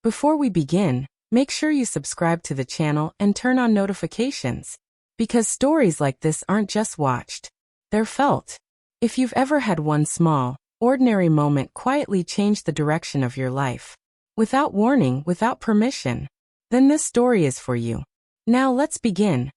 Before we begin, make sure you subscribe to the channel and turn on notifications, because stories like this aren't just watched, they're felt. If you've ever had one small, ordinary moment quietly change the direction of your life, without warning, without permission, then this story is for you. Now let's begin.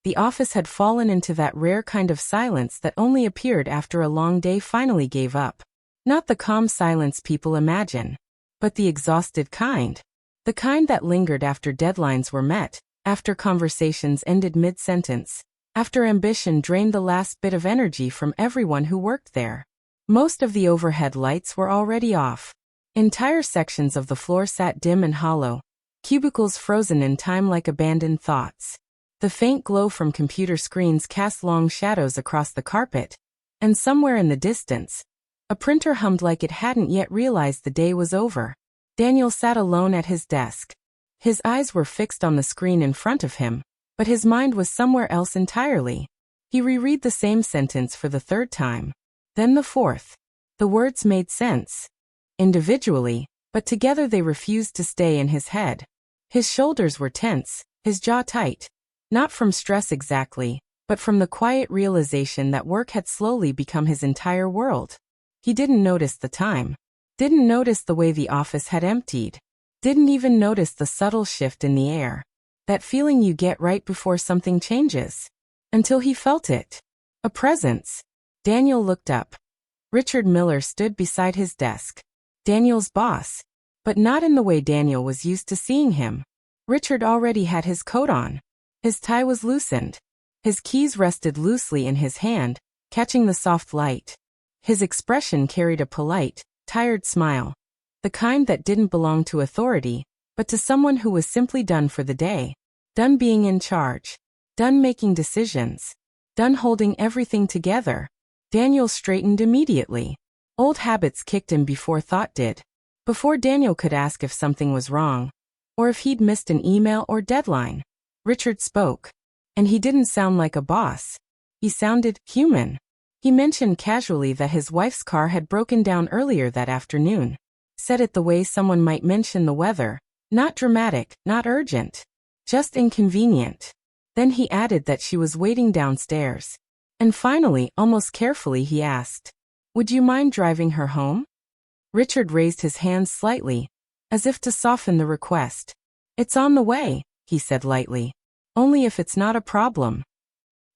The office had fallen into that rare kind of silence that only appeared after a long day finally gave up. Not the calm silence people imagine, but the exhausted kind. The kind that lingered after deadlines were met, after conversations ended mid-sentence, after ambition drained the last bit of energy from everyone who worked there. Most of the overhead lights were already off. Entire sections of the floor sat dim and hollow, cubicles frozen in time like abandoned thoughts. The faint glow from computer screens cast long shadows across the carpet, and somewhere in the distance, a printer hummed like it hadn't yet realized the day was over. Daniel sat alone at his desk. His eyes were fixed on the screen in front of him, but his mind was somewhere else entirely. He reread the same sentence for the third time, then the fourth. The words made sense, individually, but together they refused to stay in his head. His shoulders were tense, his jaw tight, not from stress exactly, but from the quiet realization that work had slowly become his entire world. He didn't notice the time, didn't notice the way the office had emptied, didn't even notice the subtle shift in the air, that feeling you get right before something changes, until he felt it. A presence. Daniel looked up. Richard Miller stood beside his desk. Daniel's boss, but not in the way Daniel was used to seeing him. Richard already had his coat on. His tie was loosened. His keys rested loosely in his hand, catching the soft light. His expression carried a polite, tired smile, the kind that didn't belong to authority, but to someone who was simply done for the day, done being in charge, done making decisions, done holding everything together. Daniel straightened immediately. Old habits kicked in before thought did. Before Daniel could ask if something was wrong, or if he'd missed an email or deadline, Richard spoke. And he didn't sound like a boss. He sounded human. He mentioned casually that his wife's car had broken down earlier that afternoon. Said it the way someone might mention the weather. Not dramatic, not urgent. Just inconvenient. Then he added that she was waiting downstairs. And finally, almost carefully, he asked, "Would you mind driving her home?" Richard raised his hands slightly, as if to soften the request. "It's on the way," he said lightly. "Only if it's not a problem."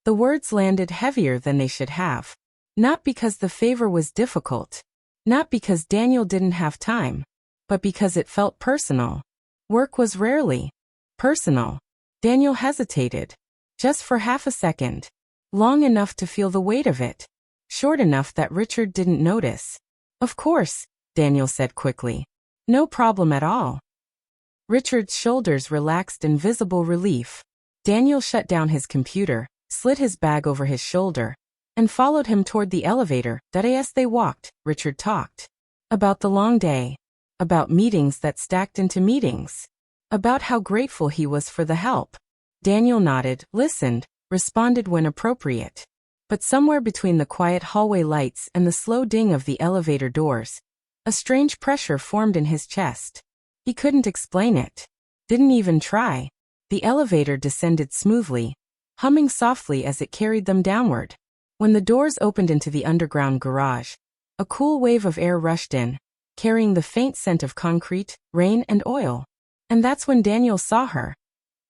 The words landed heavier than they should have. Not because the favor was difficult. Not because Daniel didn't have time. But because it felt personal. Work was rarely personal. Daniel hesitated. Just for half a second. Long enough to feel the weight of it. Short enough that Richard didn't notice. "Of course," Daniel said quickly. "No problem at all." Richard's shoulders relaxed in visible relief. Daniel shut down his computer, slid his bag over his shoulder, and followed him toward the elevator. As they walked, Richard talked. About the long day. About meetings that stacked into meetings. About how grateful he was for the help. Daniel nodded, listened, responded when appropriate. But somewhere between the quiet hallway lights and the slow ding of the elevator doors, a strange pressure formed in his chest. He couldn't explain it. Didn't even try. The elevator descended smoothly, humming softly as it carried them downward. When the doors opened into the underground garage, a cool wave of air rushed in, carrying the faint scent of concrete, rain, and oil. And that's when Daniel saw her.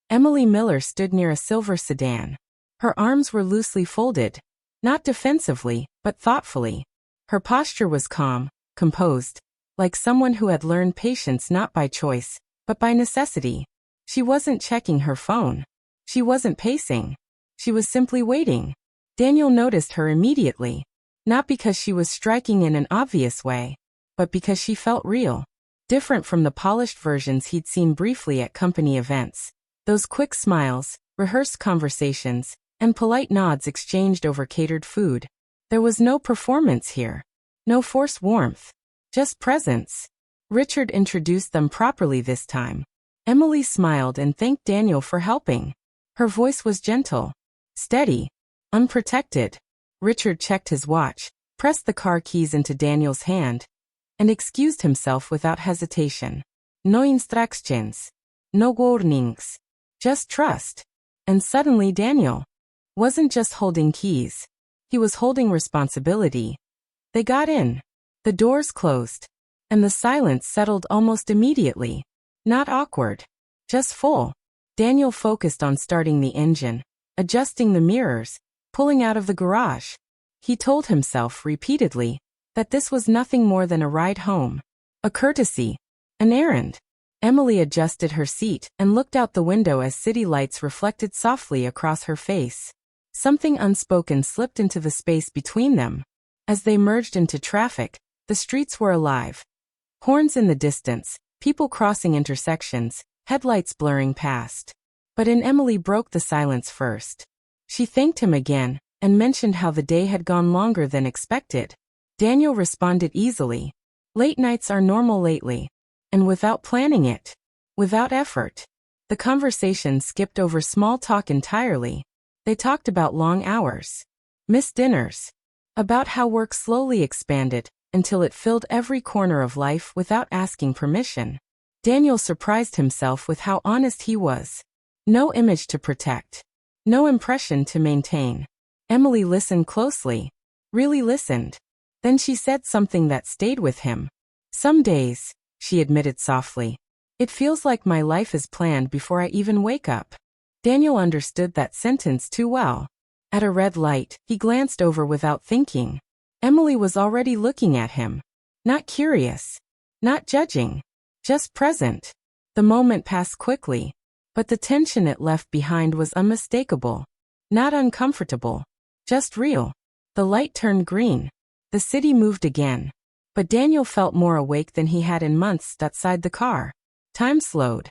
Emily Miller stood near a silver sedan. Her arms were loosely folded, not defensively, but thoughtfully. Her posture was calm, composed, like someone who had learned patience not by choice, but by necessity. She wasn't checking her phone. She wasn't pacing. She was simply waiting. Daniel noticed her immediately, not because she was striking in an obvious way, but because she felt real, different from the polished versions he'd seen briefly at company events. Those quick smiles, rehearsed conversations, and polite nods exchanged over catered food. There was no performance here. No forced warmth. Just presence. Richard introduced them properly this time. Emily smiled and thanked Daniel for helping. Her voice was gentle, steady, unprotected. Richard checked his watch, pressed the car keys into Daniel's hand, and excused himself without hesitation. No instructions. No warnings. Just trust. And suddenly Daniel wasn't just holding keys. He was holding responsibility. They got in. The doors closed. And the silence settled almost immediately. Not awkward. Just full. Daniel focused on starting the engine, adjusting the mirrors, pulling out of the garage. He told himself repeatedly that this was nothing more than a ride home. A courtesy. An errand. Emily adjusted her seat and looked out the window as city lights reflected softly across her face. Something unspoken slipped into the space between them. As they merged into traffic, the streets were alive. Horns in the distance, people crossing intersections, headlights blurring past. But Emily broke the silence first. She thanked him again and mentioned how the day had gone longer than expected. Daniel responded easily. Late nights are normal lately. And without planning it. Without effort. The conversation skipped over small talk entirely. They talked about long hours. Missed dinners. About how work slowly expanded until it filled every corner of life without asking permission. Daniel surprised himself with how honest he was. No image to protect. No impression to maintain. Emily listened closely. Really listened. Then she said something that stayed with him. Some days, she admitted softly, it feels like my life is planned before I even wake up. Daniel understood that sentence too well. At a red light, he glanced over without thinking. Emily was already looking at him. Not curious. Not judging. Just present. The moment passed quickly. But the tension it left behind was unmistakable. Not uncomfortable. Just real. The light turned green. The city moved again. But Daniel felt more awake than he had in months outside the car. Time slowed.